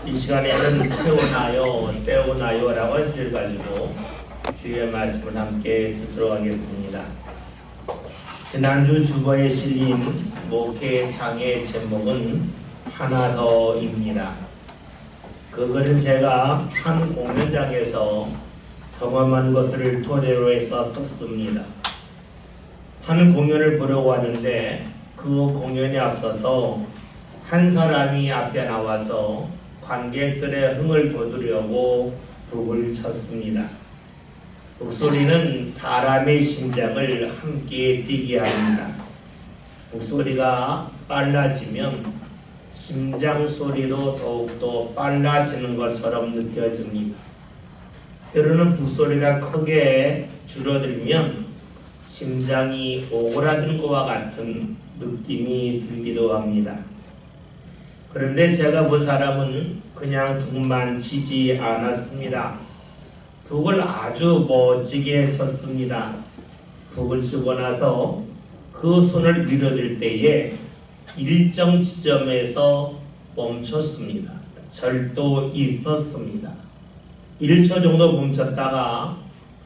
이 시간에는 채우나요, 때우나요 라고 주제를 가지고 주의 말씀을 함께 듣도록 하겠습니다. 지난주 주보에 실린 목회 장의 제목은 하나 더입니다. 그거는 제가 한 공연장에서 경험한 것을 토대로 해서 썼습니다. 한 공연을 보러 왔는데 그 공연에 앞서서 한 사람이 앞에 나와서 관객들의 흥을 돋우려고 북을 쳤습니다. 북소리는 사람의 심장을 함께 뛰게 합니다. 북소리가 빨라지면 심장 소리도 더욱더 빨라지는 것처럼 느껴집니다. 때로는 북소리가 크게 줄어들면 심장이 오그라드는 것과 같은 느낌이 들기도 합니다. 그런데 제가 본 사람은 그냥 북만 치지 않았습니다. 북을 아주 멋지게 쳤습니다. 북을 치고 나서 그 손을 밀어들 때에 일정 지점에서 멈췄습니다. 절도 있었습니다. 1초 정도 멈췄다가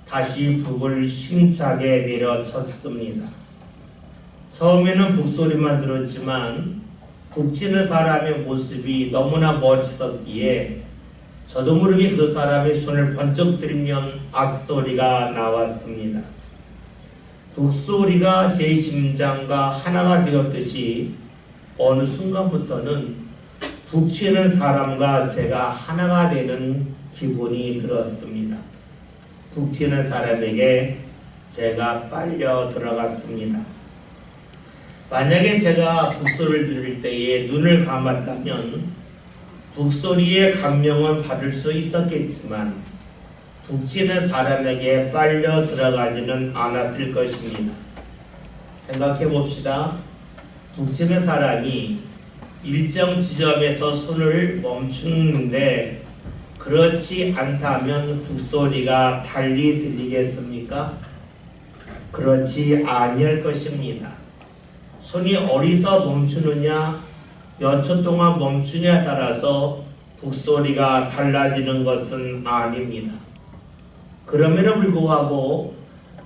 다시 북을 힘차게 내려쳤습니다. 처음에는 북소리만 들었지만 북치는 사람의 모습이 너무나 멋있었기에 저도 모르게 그 사람의 손을 번쩍 들면 앗소리가 나왔습니다. 북소리가 제 심장과 하나가 되었듯이 어느 순간부터는 북치는 사람과 제가 하나가 되는 기분이 들었습니다. 북치는 사람에게 제가 빨려 들어갔습니다. 만약에 제가 북소리를 들을 때에 눈을 감았다면 북소리의 감명은 받을 수 있었겠지만 북치는 사람에게 빨려 들어가지는 않았을 것입니다. 생각해 봅시다. 북치는 사람이 일정 지점에서 손을 멈추는데 그렇지 않다면 북소리가 달리 들리겠습니까? 그렇지 아니할 것입니다. 손이 어디서 멈추느냐, 몇 초 동안 멈추냐에 따라서 북소리가 달라지는 것은 아닙니다. 그럼에도 불구하고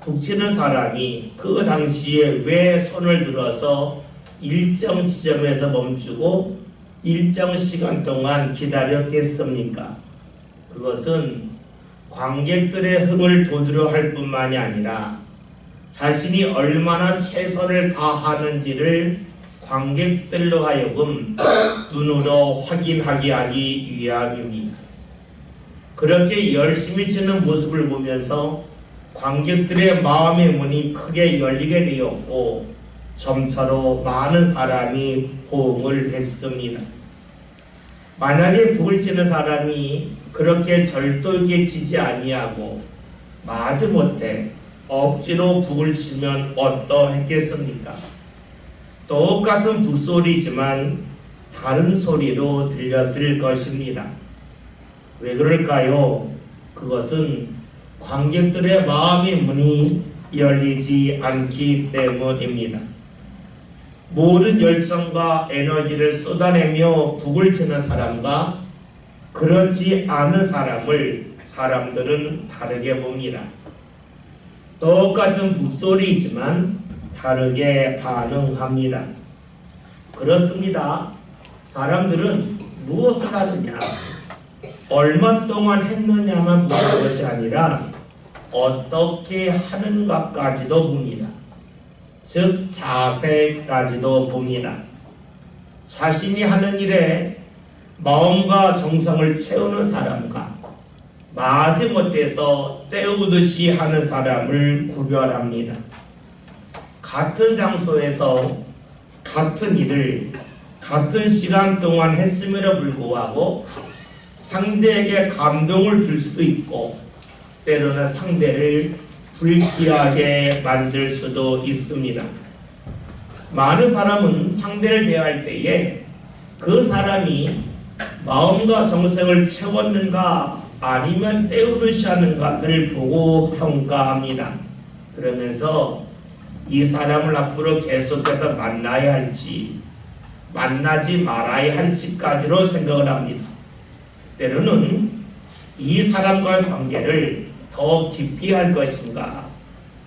북치는 사람이 그 당시에 왜 손을 들어서 일정 지점에서 멈추고 일정 시간 동안 기다렸겠습니까? 그것은 관객들의 흥을 돋우려 할 뿐만이 아니라 자신이 얼마나 최선을 다하는지를 관객들로 하여금 눈으로 확인하게 하기 위함입니다. 그렇게 열심히 치는 모습을 보면서 관객들의 마음의 문이 크게 열리게 되었고 점차로 많은 사람이 호응을 했습니다. 만약에 북을 치는 사람이 그렇게 절도 있게 치지 아니하고 마지못해 억지로 북을 치면 어떠했겠습니까? 똑같은 북소리지만 다른 소리로 들렸을 것입니다. 왜 그럴까요? 그것은 관객들의 마음의 문이 열리지 않기 때문입니다. 모든 열정과 에너지를 쏟아내며 북을 치는 사람과 그렇지 않은 사람들은 다르게 봅니다. 똑같은 북소리이지만 다르게 반응합니다. 그렇습니다. 사람들은 무엇을 하느냐, 얼마 동안 했느냐만 보는 것이 아니라 어떻게 하는가까지도 봅니다. 즉 자세까지도 봅니다. 자신이 하는 일에 마음과 정성을 채우는 사람과 마지못해서 때우듯이 하는 사람을 구별합니다. 같은 장소에서 같은 일을 같은 시간 동안 했음에도 불구하고 상대에게 감동을 줄 수도 있고 때로는 상대를 불쾌하게 만들 수도 있습니다. 많은 사람은 상대를 대할 때에 그 사람이 마음과 정성을 채웠는가 아니면 때우듯이 하는 것을 보고 평가합니다. 그러면서 이 사람을 앞으로 계속해서 만나야 할지 만나지 말아야 할지까지로 생각을 합니다. 때로는 이 사람과의 관계를 더 깊이 할 것인가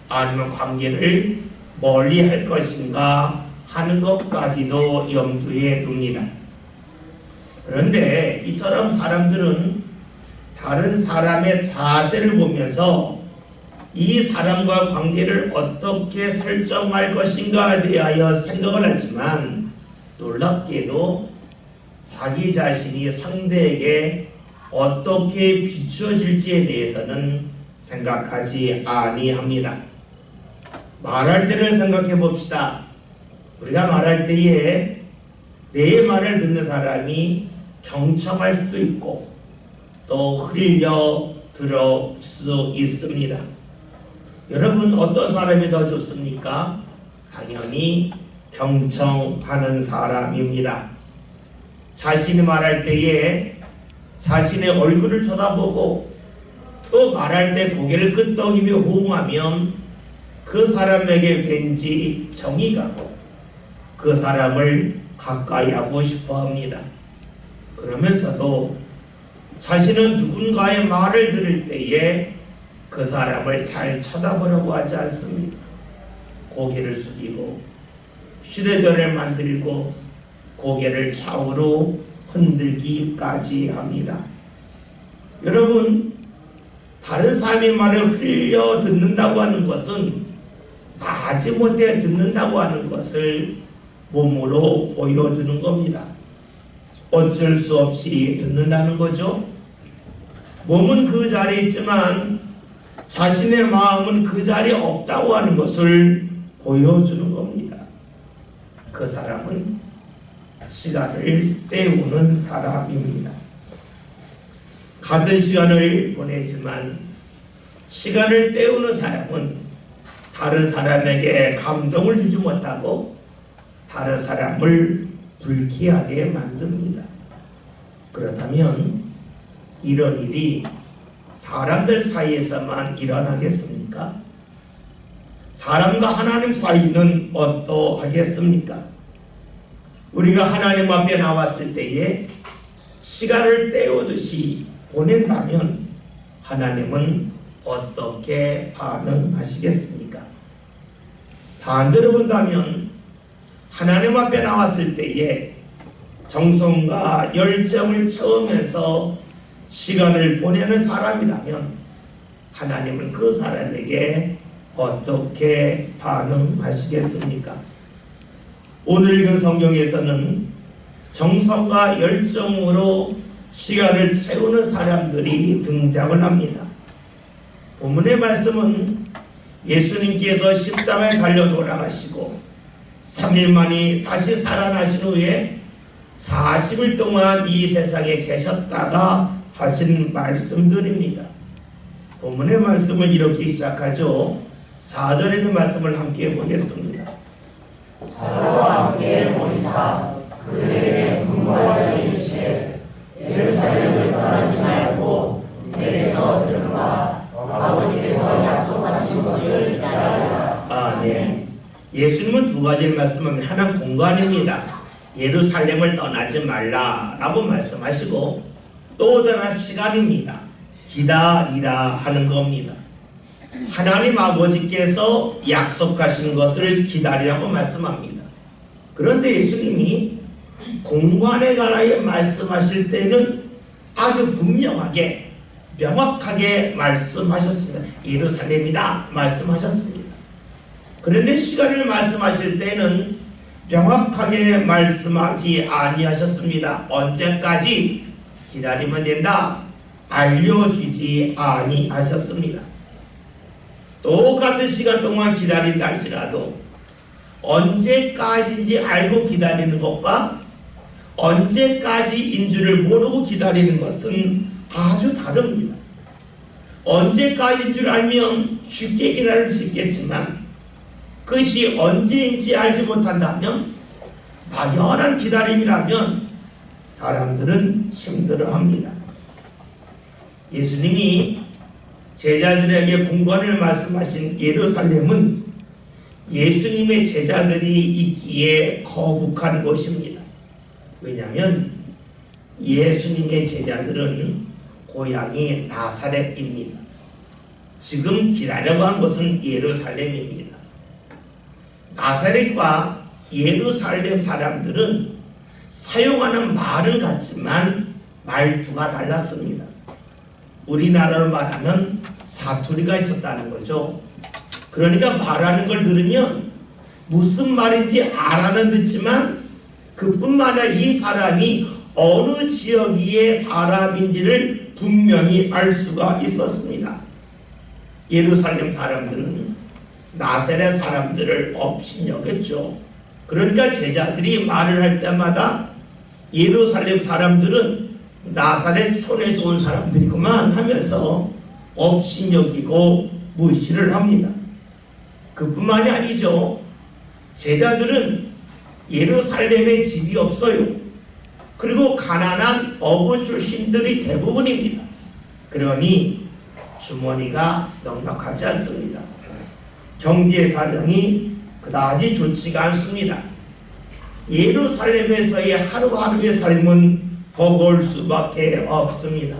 아니면 관계를 멀리 할 것인가 하는 것까지도 염두에 둡니다. 그런데 이처럼 사람들은 다른 사람의 자세를 보면서 이 사람과 관계를 어떻게 설정할 것인가에 대하여 생각을 하지만 놀랍게도 자기 자신이 상대에게 어떻게 비추어질지에 대해서는 생각하지 아니합니다. 말할 때를 생각해 봅시다. 우리가 말할 때에 내 말을 듣는 사람이 경청할 수도 있고 또 흘려 들을 수도 있습니다. 여러분 어떤 사람이 더 좋습니까? 당연히 경청하는 사람입니다. 자신이 말할 때에 자신의 얼굴을 쳐다보고 또 말할 때 고개를 끄덕이며 호응하면 그 사람에게 왠지 정이 가고 그 사람을 가까이 하고 싶어 합니다. 그러면서도 자신은 누군가의 말을 들을 때에 그 사람을 잘 쳐다보려고 하지 않습니다. 고개를 숙이고 휴대전화를 만들고 고개를 좌우로 흔들기까지 합니다. 여러분 다른 사람의 말을 흘려 듣는다고 하는 것은 마지못해 듣는다고 하는 것을 몸으로 보여주는 겁니다. 어쩔 수 없이 듣는다는 거죠. 몸은 그 자리에 있지만 자신의 마음은 그 자리에 없다고 하는 것을 보여주는 겁니다. 그 사람은 시간을 때우는 사람입니다. 같은 시간을 보내지만 시간을 때우는 사람은 다른 사람에게 감동을 주지 못하고 다른 사람을 불쾌하게 만듭니다. 그렇다면 이런 일이 사람들 사이에서만 일어나겠습니까? 사람과 하나님 사이는 어떠하겠습니까? 우리가 하나님 앞에 나왔을 때에 시간을 때우듯이 보낸다면 하나님은 어떻게 반응하시겠습니까? 반대로 본다면 하나님 앞에 나왔을 때에 정성과 열정을 채우면서 시간을 보내는 사람이라면 하나님은 그 사람에게 어떻게 반응하시겠습니까? 오늘 읽은 성경에서는 정성과 열정으로 시간을 채우는 사람들이 등장을 합니다. 본문의 말씀은 예수님께서 십자가에 달려 돌아가시고 3일 만에 다시 살아나신 후에 40일 동안 이 세상에 계셨다가 하신 말씀들입니다. 본문의 말씀을 이렇게 시작하죠. 4절에 있는 말씀을 함께 보겠습니다. 사도와 함께 모이사 그들에게 분부하여 이르시되 예루살렘을 떠나지 말고 내게서 들어가 아버지께서 약속하신 것을 기다려라. 아멘. 예수님은 두 가지의 말씀은 하나는 공간입니다. 예루살렘을 떠나지 말라라고 말씀하시고 또 다른 시간입니다. 기다리라 하는 겁니다. 하나님 아버지께서 약속하신 것을 기다리라고 말씀합니다. 그런데 예수님이 공간에 관하여 말씀하실 때는 아주 분명하게 명확하게 말씀하셨습니다. 예루살렘이다 말씀하셨습니다. 그런데 시간을 말씀하실 때는 명확하게 말씀하지 아니하셨습니다. 언제까지 기다리면 된다 알려주지 아니하셨습니다. 똑같은 시간 동안 기다린다 할지라도 언제까지인지 알고 기다리는 것과 언제까지인 줄을 모르고 기다리는 것은 아주 다릅니다. 언제까지인 줄 알면 쉽게 기다릴 수 있겠지만 그것이 언제인지 알지 못한다면 막연한 기다림이라면 사람들은 힘들어합니다. 예수님이 제자들에게 공간을 말씀하신 예루살렘은 예수님의 제자들이 있기에 거룩한 곳입니다. 왜냐하면 예수님의 제자들은 고향이 나사렛입니다. 지금 기다려간 곳은 예루살렘입니다. 나사렛과 예루살렘 사람들은 사용하는 말은 같지만 말투가 달랐습니다. 우리나라로 말하면 사투리가 있었다는 거죠. 그러니까 말하는 걸 들으면 무슨 말인지 알아는 듣지만 그뿐만 아니라 이 사람이 어느 지역의 사람인지를 분명히 알 수가 있었습니다. 예루살렘 사람들은 나사렛 사람들을 업신여겼죠. 그러니까 제자들이 말을 할 때마다 예루살렘 사람들은 나사렛 촌에서 온 사람들이구만 하면서 업신여기고 무시를 합니다. 그뿐만이 아니죠. 제자들은 예루살렘에 집이 없어요. 그리고 가난한 어부 출신들이 대부분입니다. 그러니 주머니가 넉넉하지 않습니다. 경제 사정이 그다지 좋지가 않습니다. 예루살렘에서의 하루하루의 삶은 버거울 수밖에 없습니다.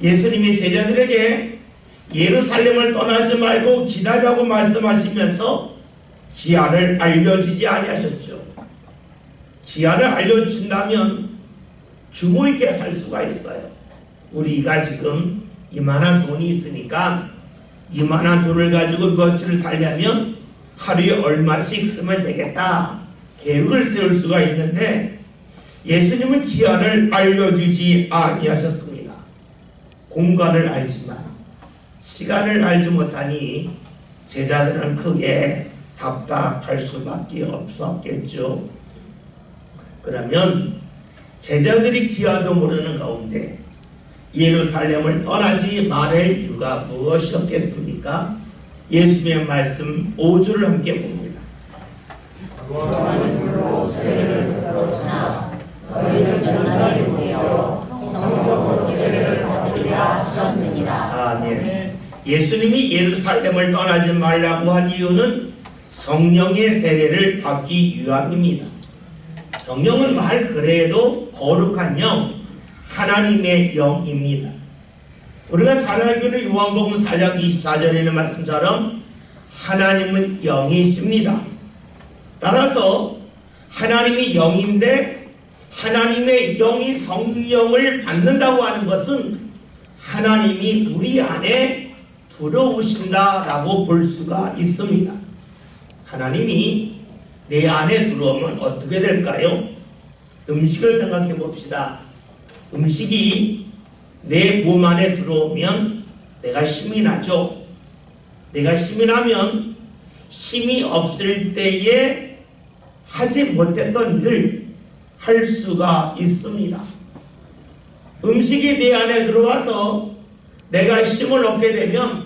예수님이 제자들에게 예루살렘을 떠나지 말고 기다리라고 말씀하시면서 기한을 알려주지 아니하셨죠. 기한을 알려주신다면 규모 있게 살 수가 있어요. 우리가 지금 이만한 돈이 있으니까 이만한 돈을 가지고 며칠을 살려면 하루에 얼마씩 쓰면 되겠다 계획을 세울 수가 있는데 예수님은 기한을 알려주지 아니하셨습니다. 공간을 알지만 시간을 알지 못하니 제자들은 크게 답답할 수밖에 없었겠죠. 그러면 제자들이 기한도 모르는 가운데 예루살렘을 떠나지 말할 이유가 무엇이었겠습니까? 예수님의 말씀 5절을 함께 봅니다. 아멘. 예수님이 예루살렘을 떠나지 말라고 한 이유는 성령의 세례를 받기 위함입니다. 성령은 말 그대로 거룩한 영, 하나님의 영입니다. 우리가 잘 알고 있는 요한복음 4장 24절에 있는 말씀처럼 하나님은 영이십니다. 따라서 하나님이 영인데 하나님의 영이 성령을 받는다고 하는 것은 하나님이 우리 안에 들어오신다라고 볼 수가 있습니다. 하나님이 내 안에 들어오면 어떻게 될까요? 음식을 생각해 봅시다. 음식이 내 몸 안에 들어오면 내가 힘이 나죠. 내가 힘이 나면 힘이 없을 때에 하지 못했던 일을 할 수가 있습니다. 음식이 내 안에 들어와서 내가 힘을 얻게 되면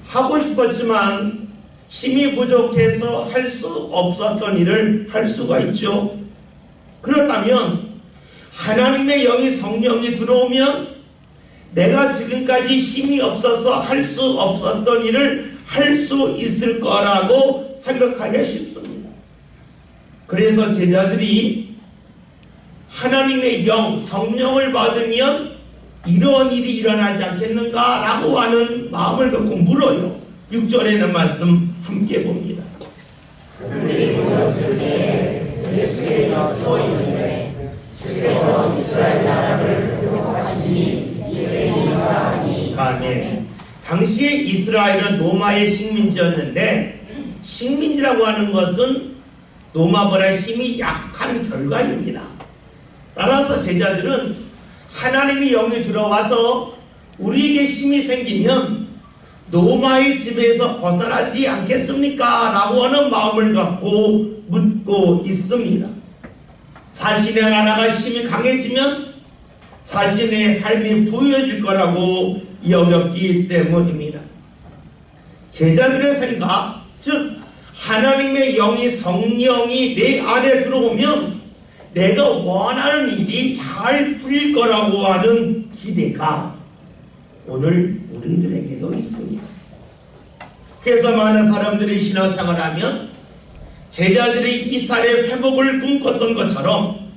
하고 싶었지만 힘이 부족해서 할 수 없었던 일을 할 수가 있죠. 그렇다면 하나님의 영이 성령이 들어오면 내가 지금까지 힘이 없어서 할 수 없었던 일을 할 수 있을 거라고 생각하기가 쉽습니다. 그래서 제자들이 하나님의 영, 성령을 받으면 이런 일이 일어나지 않겠는가 라고 하는 마음을 갖고 물어요. 6절에 있는 말씀 함께 봅니다. 그들이 모였을 때에 예수의 여쭈어이르되 주께서 이스라엘 나라를 회복하시니 이에 이르라 하니. 아멘. 당시에 이스라엘은 로마의 식민지였는데 식민지라고 하는 것은 로마보다 힘이 약한 결과입니다. 따라서 제자들은 하나님의 영이 들어와서 우리에게 힘이 생기면 로마의 지배에서 벗어나지 않겠습니까? 라고 하는 마음을 갖고 묻고 있습니다. 자신의 나라가 힘이 강해지면 자신의 삶이 부유해질 거라고 여겼기 때문입니다. 제자들의 생각, 즉 하나님의 영이 성령이 내 안에 들어오면 내가 원하는 일이 잘 풀릴 거라고 하는 기대가 오늘 우리들에게도 있습니다. 그래서 많은 사람들이 신앙생활하면 제자들이 이스라엘의 회복을 꿈꿨던 것처럼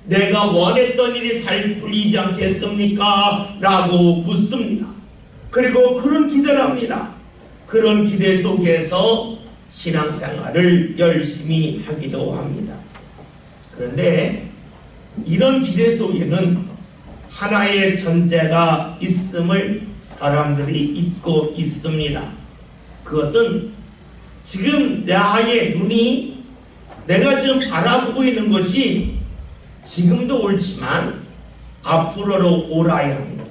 내가 원했던 일이 잘 풀리지 않겠습니까? 라고 묻습니다. 그리고 그런 기대를 합니다. 그런 기대 속에서 신앙생활을 열심히 하기도 합니다. 그런데 이런 기대 속에는 하나의 전제가 있음을 사람들이 잊고 있습니다. 그것은 지금 나의 눈이 내가 지금 바라보고 있는 것이 지금도 옳지만 앞으로로 옳아야 합니다.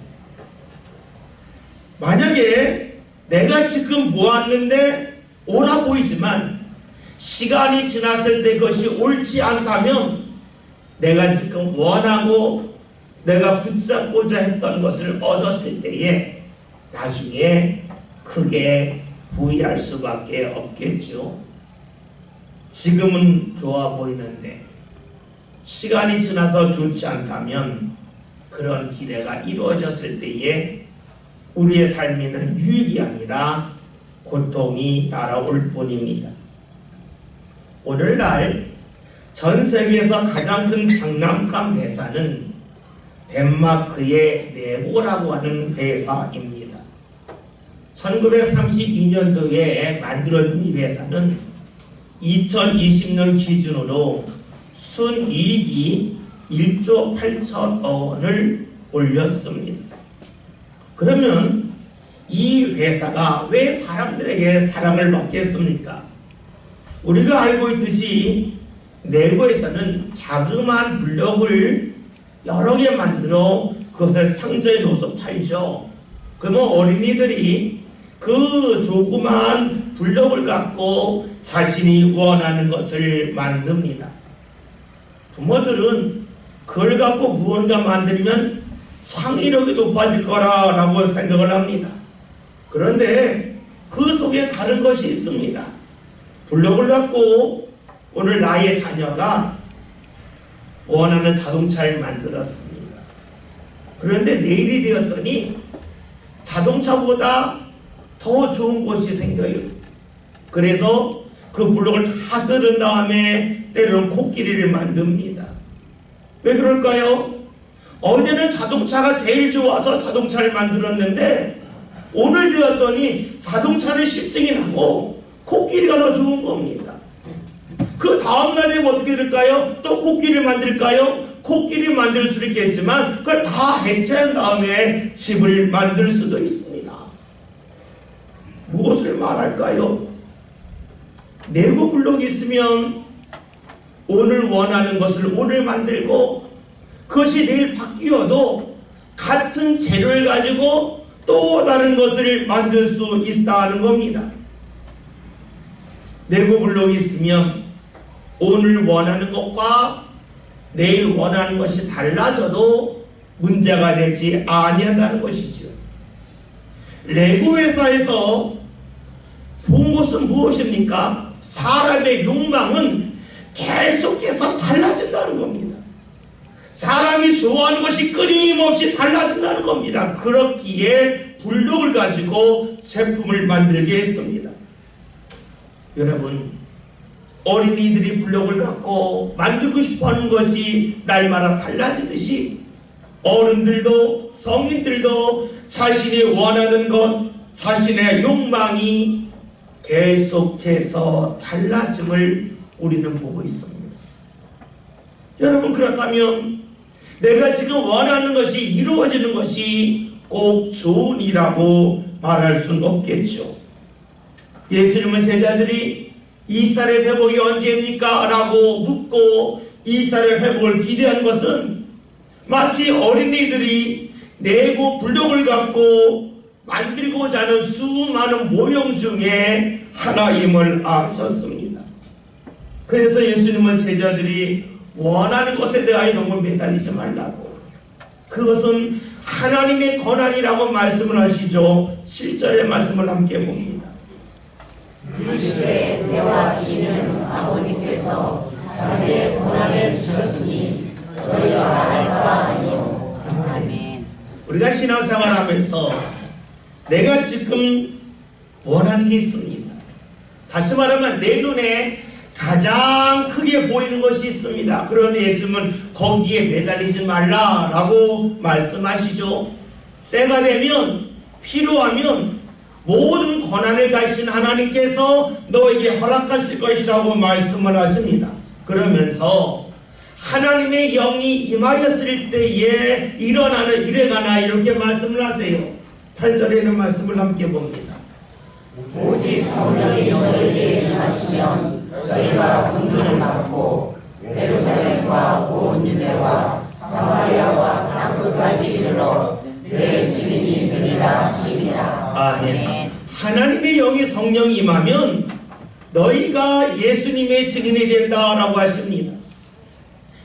만약에 내가 지금 보았는데 옳아 보이지만 시간이 지났을 때 그것이 옳지 않다면 내가 지금 원하고 내가 붙잡고자 했던 것을 얻었을 때에 나중에 크게 후회할 수밖에 없겠죠. 지금은 좋아 보이는데 시간이 지나서 좋지 않다면 그런 기대가 이루어졌을 때에 우리의 삶에는 유익이 아니라 고통이 따라올 뿐입니다. 오늘날 전 세계에서 가장 큰 장난감 회사는 덴마크의 레고라고 하는 회사입니다. 1932년도에 만들어진 이 회사는 2020년 기준으로 순이익이 1조 8천억 원을 올렸습니다. 그러면 이 회사가 왜 사람들에게 사랑을 받겠습니까? 우리가 알고 있듯이 레고에서는 자그마한 블록을 여러 개 만들어 그것을 상자에 넣어서 팔죠. 그러면 어린이들이 그 조그마한 블록을 갖고 자신이 원하는 것을 만듭니다. 부모들은 그걸 갖고 무언가 만들면 창의력이 높아질 거라고 생각을 합니다. 그런데 그 속에 다른 것이 있습니다. 블록을 갖고 오늘 나의 자녀가 원하는 자동차를 만들었습니다. 그런데 내일이 되었더니 자동차보다 더 좋은 것이 생겨요. 그래서 그 블록을 다 들은 다음에 때로는 코끼리를 만듭니다. 왜 그럴까요? 어제는 자동차가 제일 좋아서 자동차를 만들었는데 오늘 되었더니 자동차를 실증이 나고 코끼리가 더 좋은 겁니다. 그 다음날 되면 어떻게 될까요? 또 코끼리를 만들까요? 코끼리 만들 수 있겠지만 그걸 다 해체한 다음에 집을 만들 수도 있습니다. 무엇을 말할까요? 레고 블록이 있으면 오늘 원하는 것을 오늘 만들고 그것이 내일 바뀌어도 같은 재료를 가지고 또 다른 것을 만들 수 있다는 겁니다. 레고 블록이 있으면 오늘 원하는 것과 내일 원하는 것이 달라져도 문제가 되지 아니한다는 것이죠. 레고 회사에서 본 것은 무엇입니까? 사람의 욕망은 계속해서 달라진다는 겁니다. 사람이 좋아하는 것이 끊임없이 달라진다는 겁니다. 그렇기에 블록을 가지고 제품을 만들게 했습니다. 여러분, 어린이들이 블록을 갖고 만들고 싶어하는 것이 날마다 달라지듯이 어른들도 성인들도 자신이 원하는 것, 자신의 욕망이 계속해서 달라짐을 우리는 보고 있습니다. 여러분, 그렇다면 내가 지금 원하는 것이 이루어지는 것이 꼭 좋은 일이라고 말할 수는 없겠죠. 예수님은 제자들이 이스라엘 회복이 언제입니까? 라고 묻고 이스라엘 회복을 기대한 것은 마치 어린이들이 레고 블록을 갖고 만들고자 하는 수많은 모형 중에 하나임을 아셨습니다. 그래서 예수님은 제자들이 원하는 것에 대하여 너무 매달리지 말라고, 그것은 하나님의 권한이라고 말씀을 하시죠. 7절의 말씀을 함께 봅니다. 일시에 대화하시는 아버지께서 자기의 권한을 주셨으니 너희가 말할 바 아니요. 아멘. 우리가 신앙생활하면서 내가 지금 원하는 게 있습니다. 다시 말하면 내 눈에 가장 크게 보이는 것이 있습니다. 그런데 예수님은 거기에 매달리지 말라라고 말씀하시죠. 때가 되면 필요하면 모든 권한을 가진 하나님께서 너에게 허락하실 것이라고 말씀을 하십니다. 그러면서 하나님의 영이 임하였을 때에 일어나나 이렇게 말씀을 하세요. 8절에는 말씀을 함께 봅니다. 오직 성령이 너희에게 임하시면 너희가 공기를 받고 예루살렘과 온 유대와 사마리아와 땅 끝까지 이르러 내 증인이 되리라 하시니라. 아멘. 하나님의 영이 성령이 임하면 너희가 예수님의 증인이 된다라고 하십니다.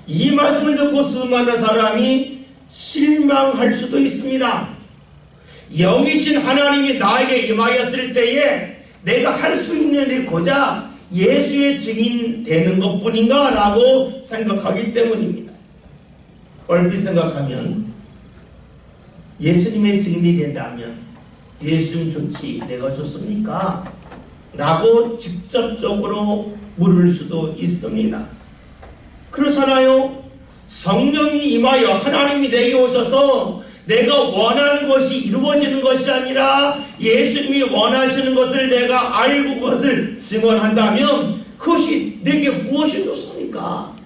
이 말씀을 듣고 수많은 사람이 실망할 수도 있습니다. 영이신 하나님이 나에게 임하였을 때에 내가 할 수 있는 일이 고작 예수의 증인 되는 것뿐인가 라고 생각하기 때문입니다. 얼핏 생각하면 예수님의 증인이 된다면 예수님 좋지 내가 좋습니까? 라고 직접적으로 물을 수도 있습니다. 그렇잖아요. 성령이 임하여 하나님이 내게 오셔서 내가 원하는 것이 이루어지는 것이 아니라 예수님이 원하시는 것을 내가 알고 그것을 증언한다면 그것이 내게 무엇이 좋습니까?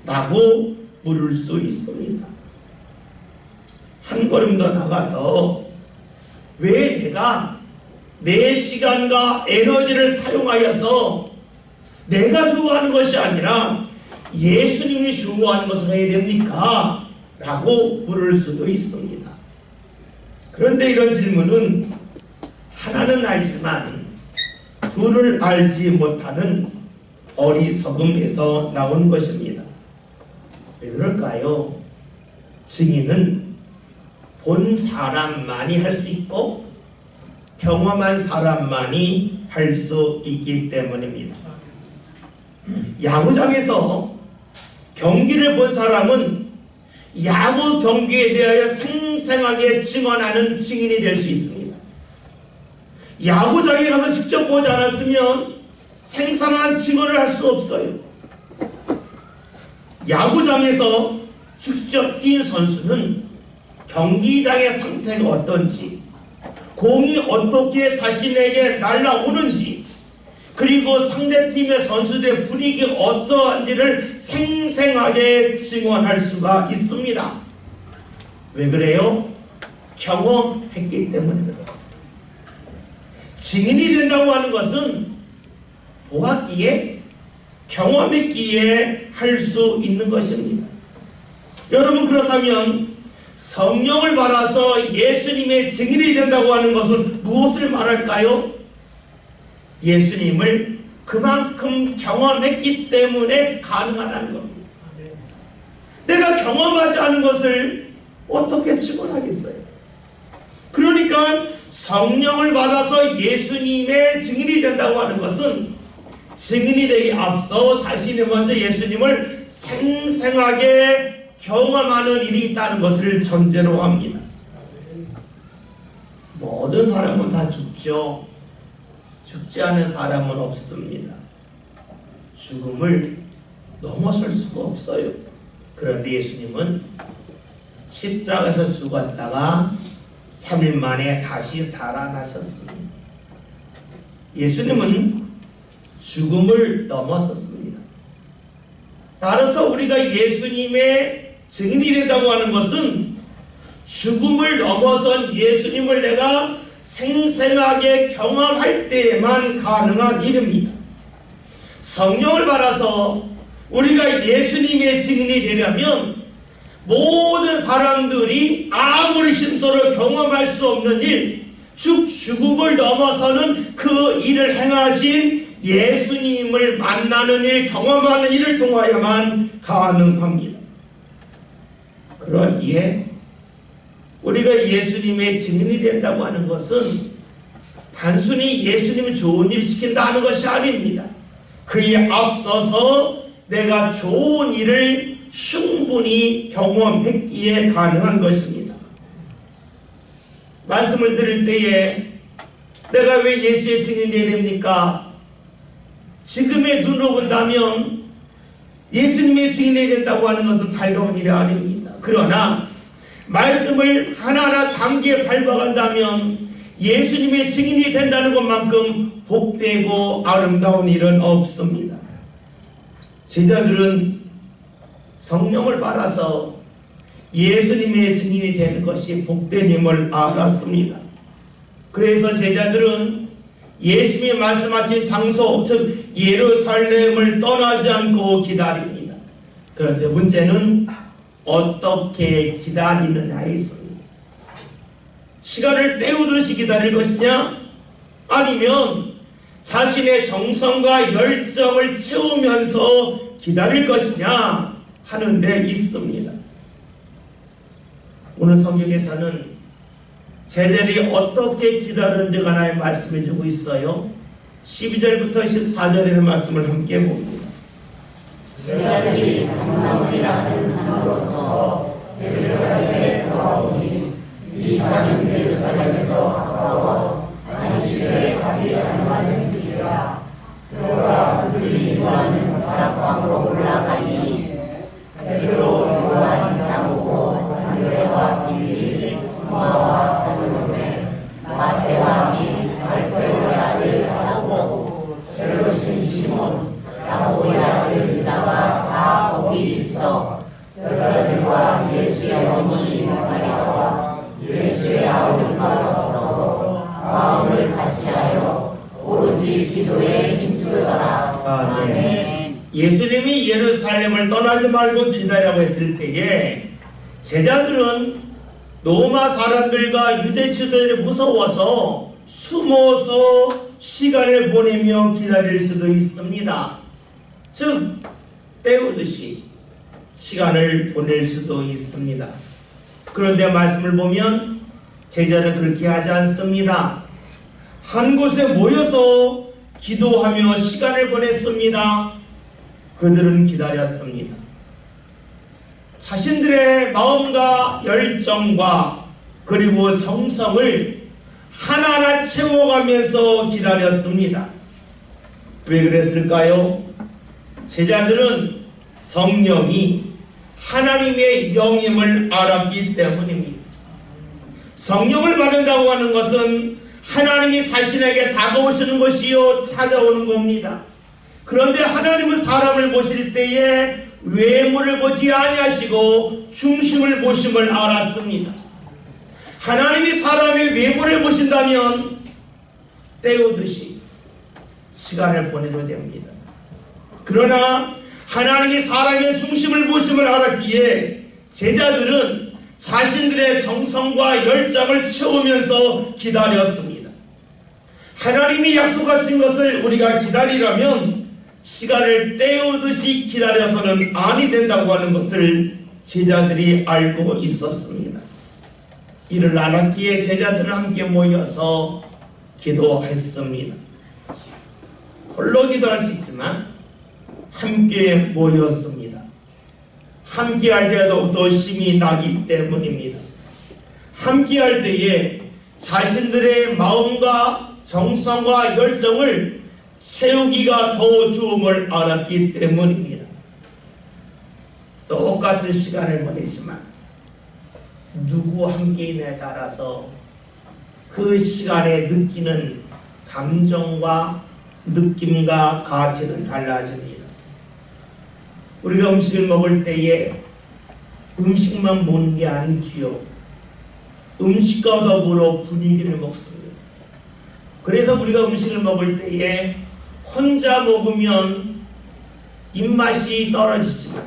라고 물을 수 있습니다. 한 걸음 더 나가서 왜 내가 내 시간과 에너지를 사용하여서 내가 좋아하는 것이 아니라 예수님이 좋아하는 것을 해야 됩니까? 라고 물을 수도 있습니다. 그런데 이런 질문은 하나는 알지만 둘을 알지 못하는 어리석음에서 나오는 것입니다. 왜 그럴까요? 증인은 본 사람만이 할 수 있고 경험한 사람만이 할 수 있기 때문입니다. 야구장에서 경기를 본 사람은 야구 경기에 대하여 생생하게 증언하는 증인이 될 수 있습니다. 야구장에 가서 직접 보지 않았으면 생생한 증언을 할 수 없어요. 야구장에서 직접 뛴 선수는 경기장의 상태가 어떤지, 공이 어떻게 자신에게 날아오는지, 그리고 상대팀의 선수들의 분위기가 어떠한지를 생생하게 증언할 수가 있습니다. 왜 그래요? 경험했기 때문에 그래요. 증인이 된다고 하는 것은 보았기에 경험했기에 할 수 있는 것입니다. 여러분, 그렇다면 성령을 받아서 예수님의 증인이 된다고 하는 것은 무엇을 말할까요? 예수님을 그만큼 경험했기 때문에 가능하다는 겁니다. 내가 경험하지 않은 것을 어떻게 증언하겠어요? 그러니까 성령을 받아서 예수님의 증인이 된다고 하는 것은 증인이 되기 앞서 자신이 먼저 예수님을 생생하게 경험하는 일이 있다는 것을 전제로 합니다. 모든 사람은 다 죽죠. 죽지 않은 사람은 없습니다. 죽음을 넘어설 수가 없어요. 그런데 예수님은 십자가에서 죽었다가 3일 만에 다시 살아나셨습니다. 예수님은 죽음을 넘어섰습니다. 따라서 우리가 예수님의 증인이 된다고 하는 것은 죽음을 넘어선 예수님을 내가 생생하게 경험할 때에만 가능한 일입니다. 성령을 받아서 우리가 예수님의 증인이 되려면 모든 사람들이 아무리 심서로 경험할 수 없는 일, 즉 죽음을 넘어서는 그 일을 행하신 예수님을 만나는 일, 경험하는 일을 통하여만 가능합니다. 그러기에 우리가 예수님의 증인이 된다고 하는 것은 단순히 예수님이 좋은 일 시킨다는 것이 아닙니다. 그에 앞서서 내가 좋은 일을 충분히 경험했기에 가능한 것입니다. 말씀을 들을 때에 내가 왜 예수의 증인이 됩니까? 지금의 눈으로 본다면 예수님의 증인이 된다고 하는 것은 달가운 일이 아닙니다. 그러나 말씀을 하나하나 단계에 밟아간다면 예수님의 증인이 된다는 것만큼 복되고 아름다운 일은 없습니다. 제자들은 성령을 받아서 예수님의 증인이 되는 것이 복됨임을 알았습니다. 그래서 제자들은 예수님이 말씀하신 장소, 즉 예루살렘을 떠나지 않고 기다립니다. 그런데 문제는 어떻게 기다리느냐에 있습니다. 시간을 때우듯이 기다릴 것이냐, 아니면 자신의 정성과 열정을 채우면서 기다릴 것이냐 하는 데 있습니다. 오늘 성경에서는 제자들이 어떻게 기다리는지 하나의 말씀해 주고 있어요. 12절부터 14절의 말씀을 함께 봅니다. 제자들이 감람이라는 산으로부터 예루살렘에 돌아오니 이 산은 예루살렘에서 가까워 안식일에 가기 가능한 길이라. 들어가 그들이 인도하는 다락방으로 올라가니 베드로, 요한, 야고보, 안드레와 빌리, 토마와 바르나바의, 마태와 및 알페오의 아들 야고보, 셀로신 시몬, 야고보의 아들 유다가 다 거기 있어. 여자들과 예수의 어머니 마리아와 예수의 아버님과 더불어 마음을 같이하여 오로지 기도에 힘쓰더라. 아멘. 예수님이 예루살렘을 떠나지 말고 기다리라고 했을 때에 제자들은 로마 사람들과 유대 지도자들이 무서워서 숨어서 시간을 보내며 기다릴 수도 있습니다. 즉 때우듯이 시간을 보낼 수도 있습니다. 그런데 말씀을 보면 제자는 그렇게 하지 않습니다. 한 곳에 모여서 기도하며 시간을 보냈습니다. 그들은 기다렸습니다. 자신들의 마음과 열정과 그리고 정성을 하나하나 채워가면서 기다렸습니다. 왜 그랬을까요? 제자들은 성령이 하나님의 영임을 알았기 때문입니다. 성령을 받는다고 하는 것은 하나님이 자신에게 다가오시는 것이요 찾아오는 겁니다. 그런데 하나님은 사람을 보실 때에 외모를 보지 아니하시고 중심을 보심을 알았습니다. 하나님이 사람의 외모를 보신다면 때우듯이 시간을 보내도 됩니다. 그러나 하나님이 사람의 중심을 보심을 알았기에 제자들은 자신들의 정성과 열정을 채우면서 기다렸습니다. 하나님이 약속하신 것을 우리가 기다리려면 시간을 때우듯이 기다려서는 아니 된다고 하는 것을 제자들이 알고 있었습니다. 이를 알았기에 제자들은 함께 모여서 기도했습니다. 홀로 기도할 수 있지만 함께 모였습니다. 함께 할 때 더욱더 힘이 나기 때문입니다. 함께 할 때에 자신들의 마음과 정성과 열정을 채우기가 더 좋음을 알았기 때문입니다. 똑같은 시간을 보내지만 누구 함께인에 따라서 그 시간에 느끼는 감정과 느낌과 가치는 달라집니다. 우리가 음식을 먹을 때에 음식만 먹는 게 아니지요. 음식과 더불어 분위기를 먹습니다. 그래서 우리가 음식을 먹을 때에 혼자 먹으면 입맛이 떨어지지만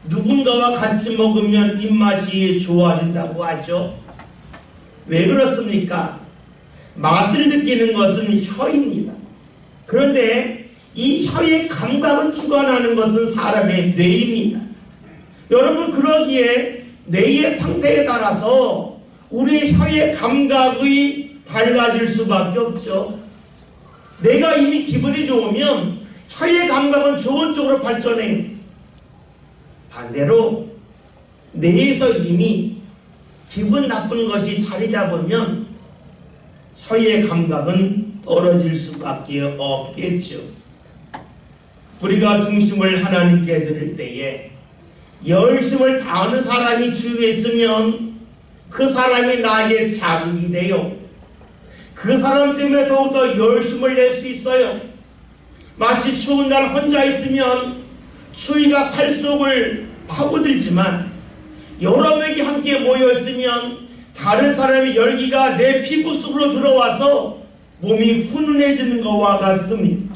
누군가와 같이 먹으면 입맛이 좋아진다고 하죠. 왜 그렇습니까? 맛을 느끼는 것은 혀입니다. 그런데 이 혀의 감각을 주관하는 것은 사람의 뇌입니다. 여러분, 그러기에 뇌의 상태에 따라서 우리의 혀의 감각이 달라질 수밖에 없죠. 내가 이미 기분이 좋으면 혀의 감각은 좋은 쪽으로 발전해요. 반대로 뇌에서 이미 기분 나쁜 것이 자리 잡으면 혀의 감각은 떨어질 수밖에 없겠죠. 우리가 중심을 하나님께 드릴 때에 열심을 다하는 사람이 주위에 있으면 그 사람이 나에게 자극이 돼요. 그 사람 때문에 더욱더 열심을 낼 수 있어요. 마치 추운 날 혼자 있으면 추위가 살속을 파고들지만 여러 명이 함께 모여 있으면 다른 사람의 열기가 내 피부 속으로 들어와서 몸이 훈훈해지는 것과 같습니다.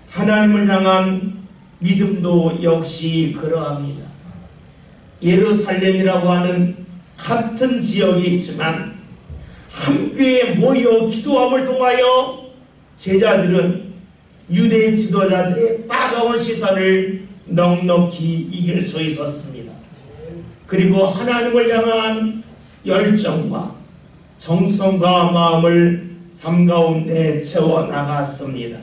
하나님을 향한 믿음도 역시 그러합니다. 예루살렘이라고 하는 같은 지역에 있지만 함께 모여 기도함을 통하여 제자들은 유대 지도자들의 따가운 시선을 넉넉히 이길 수 있었습니다. 그리고 하나님을 향한 열정과 정성과 마음을 삶 가운데 채워나갔습니다.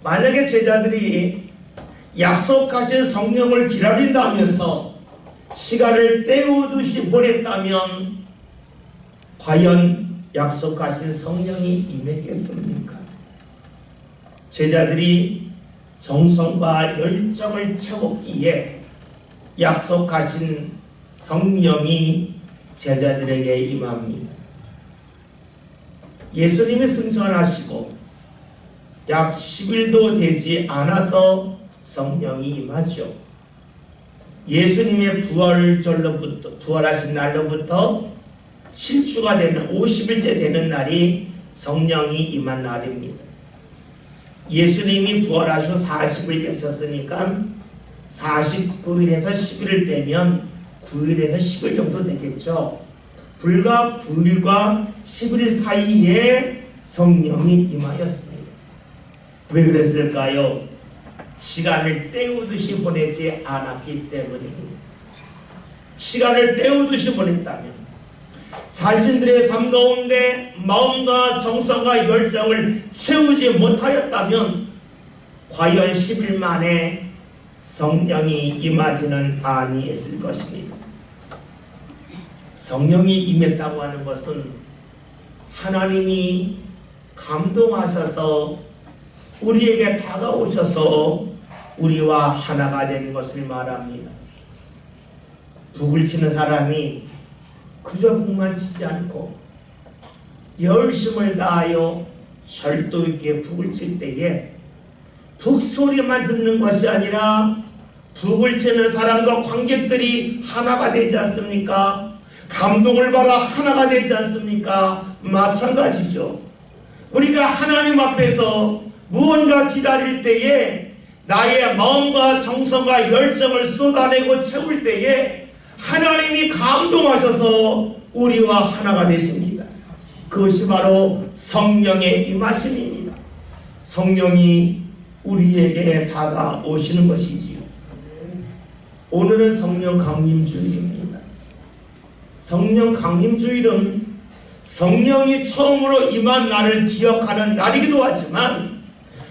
만약에 제자들이 약속하신 성령을 기다린다면서 시간을 때우듯이 보냈다면 과연 약속하신 성령이 임했겠습니까? 제자들이 정성과 열정을 채웠기에 약속하신 성령이 제자들에게 임합니다. 예수님이 승천하시고 약 10일도 되지 않아서 성령이 임하죠. 예수님의 부활하신 날로부터 실주가 되는 50일째 되는 날이 성령이 임한 날입니다. 예수님이 부활하시고 40일 계셨으니까 49일에서 10일을 빼면 9일에서 10일 정도 되겠죠. 불과 9일과 11일 사이에 성령이 임하였습니다. 왜 그랬을까요? 시간을 때우듯이 보내지 않았기 때문입니다. 시간을 때우듯이 보냈다면 자신들의 삶 가운데 마음과 정성과 열정을 채우지 못하였다면 과연 10일 만에 성령이 임하지는 아니했을 것입니다. 성령이 임했다고 하는 것은 하나님이 감동하셔서 우리에게 다가오셔서 우리와 하나가 되는 것을 말합니다. 북을 치는 사람이 그저 북만 치지 않고 열심을 다하여 절도 있게 북을 칠 때에 북 소리만 듣는 것이 아니라 북을 치는 사람과 관객들이 하나가 되지 않습니까? 감동을 받아 하나가 되지 않습니까? 마찬가지죠. 우리가 하나님 앞에서 무언가 기다릴 때에 나의 마음과 정성과 열정을 쏟아내고 채울 때에 하나님이 감동하셔서 우리와 하나가 되십니다. 그것이 바로 성령의 임하심입니다. 성령이 우리에게 다가오시는 것이지요. 오늘은 성령 강림주일입니다. 성령 강림주일은 성령이 처음으로 임한 날을 기억하는 날이기도 하지만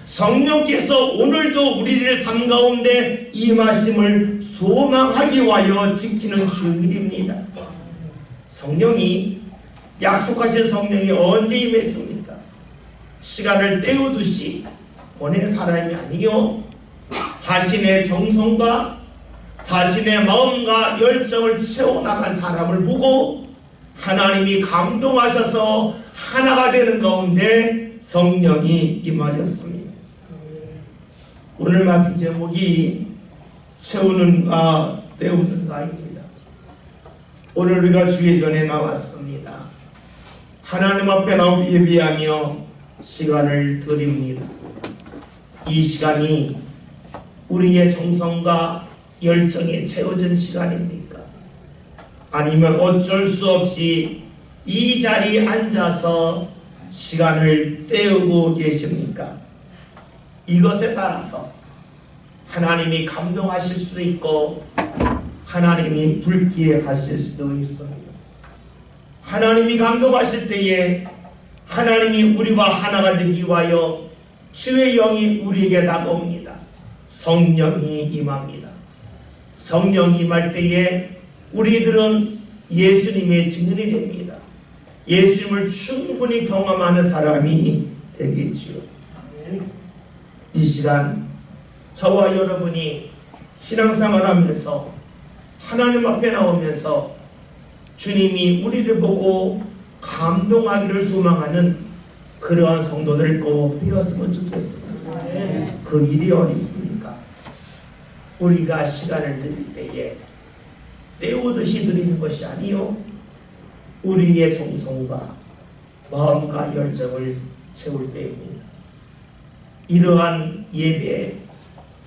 성령께서 오늘도 우리를 삶 가운데 임하심을 소망하기 위하여 지키는 주일입니다. 성령이 약속하신 성령이 언제 임했습니까? 시간을 때우듯이 보낸 사람이 아니요 자신의 정성과 자신의 마음과 열정을 채워나간 사람을 보고 하나님이 감동하셔서 하나가 되는 가운데 성령이 임하였습니다. 오늘 말씀 제목이 채우는가 때우는가입니다. 오늘 우리가 주의 전에 나왔습니다. 하나님 앞에 나와 예비하며 시간을 드립니다. 이 시간이 우리의 정성과 열정에 채워진 시간입니까? 아니면 어쩔 수 없이 이 자리에 앉아서 시간을 때우고 계십니까? 이것에 따라서 하나님이 감동하실 수도 있고 하나님이 불쾌하실 수도 있습니다. 하나님이 감동하실 때에 하나님이 우리와 하나가 되기 위하여 주의 영이 우리에게 다가옵니다. 성령이 임합니다. 성령이 임할 때에 우리들은 예수님의 증인이 됩니다. 예수님을 충분히 경험하는 사람이 되겠지요. 이 시간 저와 여러분이 신앙생활하면서 하나님 앞에 나오면서 주님이 우리를 보고 감동하기를 소망하는 그러한 성도들 꼭 되었으면 좋겠습니다. 그 일이 어디 있습니까? 우리가 시간을 드릴 때에 때우듯이 드리는 것이 아니요, 우리의 정성과 마음과 열정을 채울 때입니다. 이러한 예배,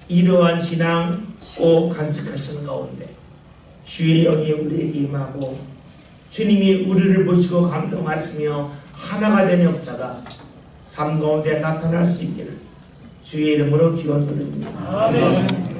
이러한 신앙 꼭 간직하시는 가운데 주의 영이 우리에게 임하고 주님이 우리를 보시고 감동하시며 하나가 된 역사가 삶 가운데 나타날 수 있기를 주의 이름으로 기원드립니다. 아멘.